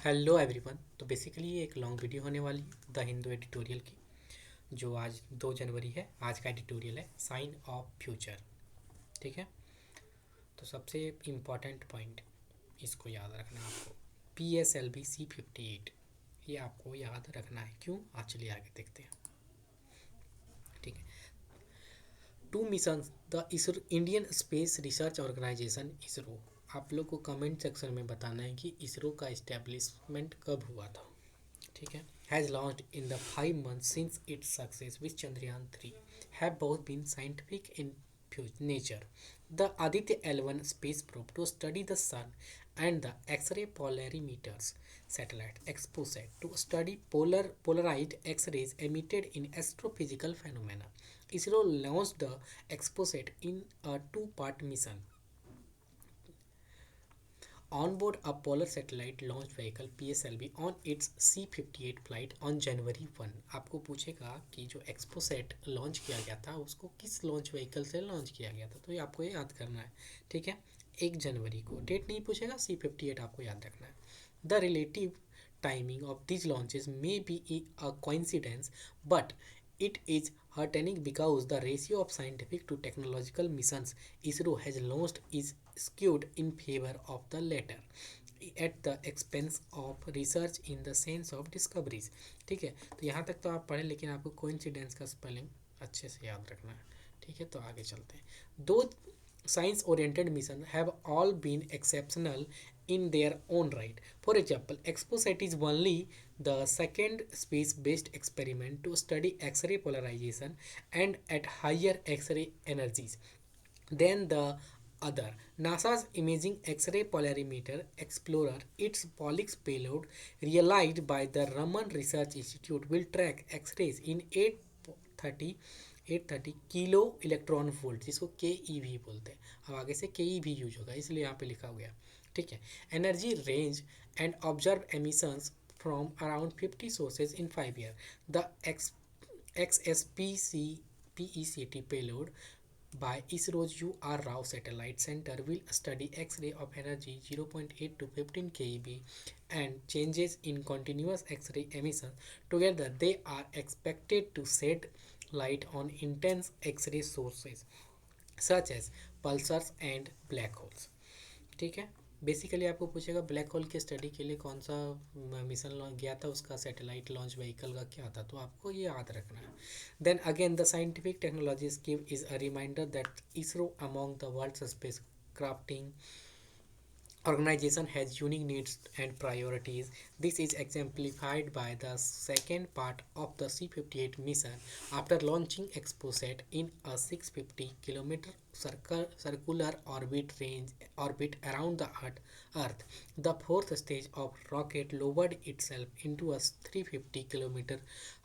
Hello everyone. तो basically ये एक लॉन्ग वीडियो होने वाली है द हिंदू एडिटोरियल की, जो आज 2 जनवरी है। आज का एडिटोरियल है साइन ऑफ फ्यूचर। ठीक है, तो सबसे इम्पॉर्टेंट पॉइंट इसको याद रखना है आपको। PSLV C-58, ये आपको याद रखना है। क्यों? आज चलिए आगे देखते हैं। ठीक है, to mission the ISRO Indian Space Research Organisation ISRO. आप लोग को कमेंट सेक्शन में बताना है कि इसरो का इस्टेब्लिशमेंट कब हुआ था। ठीक है, has launched in the 5 months since its success with Chandrayaan-3 have both been scientific in nature. The Aditya L1 space probe to study the sun and the X-ray polarimeters satellite XPOSat to study polarized X-rays emitted in astrophysical phenomena. ISRO launched the XPOSat in a two-part mission on board a polar satellite launch vehicle PSLV on its C-58 flight on January 1। आपको पूछेगा कि जो XPoSat launch किया गया था उसको किस launch vehicle से लॉन्च किया गया था, तो ये आपको ये याद करना है। ठीक है, 1 जनवरी को, डेट नहीं पूछेगा, C-58 आपको याद रखना है। The relative timing of these launches may be a coincidence, but it is heartening because the ratio of scientific to technological missions ISRO has launched is skewed in favor of the latter at the expense of research in the sense of discoveries। ठीक है, तो यहाँ तक तो आप पढ़े, लेकिन आपको कोइंसिडेंस का स्पेलिंग अच्छे से याद रखना है। ठीक है, तो आगे चलते हैं। दो science oriented missions have all been exceptional in their own right. For example, XPOSat is only the second space based experiment to study X ray polarization and at higher X ray energies than the other. NASA's Imaging X-ray Polarimeter Explorer, its Pollux payload, realized by the Raman Research Institute, will track X-rays in 830 kilo electron volt, जिसको KeV बोलते हैं। अब आगे से KeV use होगा, इसलिए यहाँ पे लिखा हुआ है। ठीक है, energy range and observe emissions from around 50 sources in 5 years। The XSPC PECT payload by ISRO's U.R. Rao Satellite Center will study X-ray of energy 0.8 to 15 keV and changes in continuous X-ray emission. Together, they are expected to shed light on intense X-ray sources such as pulsars and black holes। ठीक है, basically आपको पूछेगा black hole के study के लिए कौन सा mission गया था, उसका सैटेलाइट लॉन्च व्हीकल का क्या था, तो आपको ये याद रखना है। Then again the scientific technology scheme is a reminder that ISRO among the world space crafting organization has unique needs and priorities. This is exemplified by the second part of the C-58 mission. After launching XPOSat in a 650 km circular orbit around the Earth, the fourth stage of rocket lowered itself into a 350 km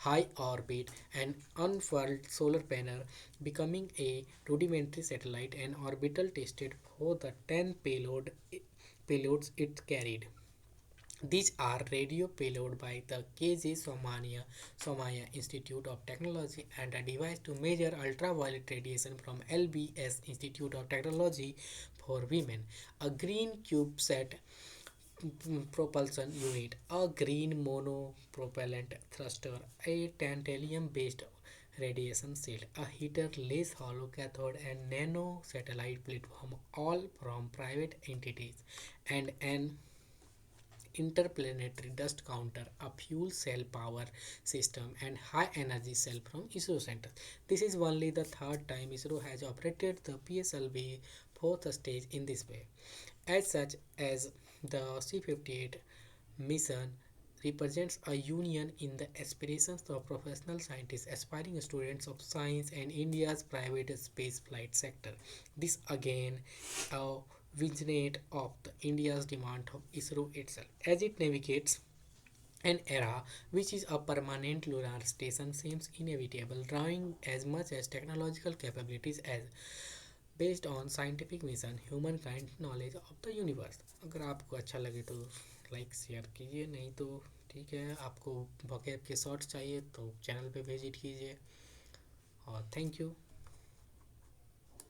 high orbit and unfurled solar panel, becoming a rudimentary satellite and orbital tested for the 10 payloads it carried. These are radio payload by the KJ Somaya Institute of Technology and a device to measure ultraviolet radiation from LBS Institute of Technology for Women, a green CubeSat propulsion unit, a green monopropellant thruster, a tantalum based radiation shield, a heater-less hollow cathode and nano satellite platform, all from private entities, and an interplanetary dust counter, a fuel cell power system, and high energy cell from ISRO center. This is only the third time ISRO has operated the PSLV fourth stage in this way. As such, as the C-58 mission represents a union in the aspirations of professional scientists, aspiring students of science, and India's private space flight sector. This again a vignette of the India's demand of ISRO itself as it navigates an era which is a permanent lunar station seems inevitable, drawing as much as technological capabilities as based on scientific mission humankind knowledge of the universe। अगर आपको अच्छा लगे तो like share कीजिए, नहीं तो ठीक है। आपको vocab के शॉर्ट्स चाहिए तो चैनल पे विजिट कीजिए, और थैंक यू।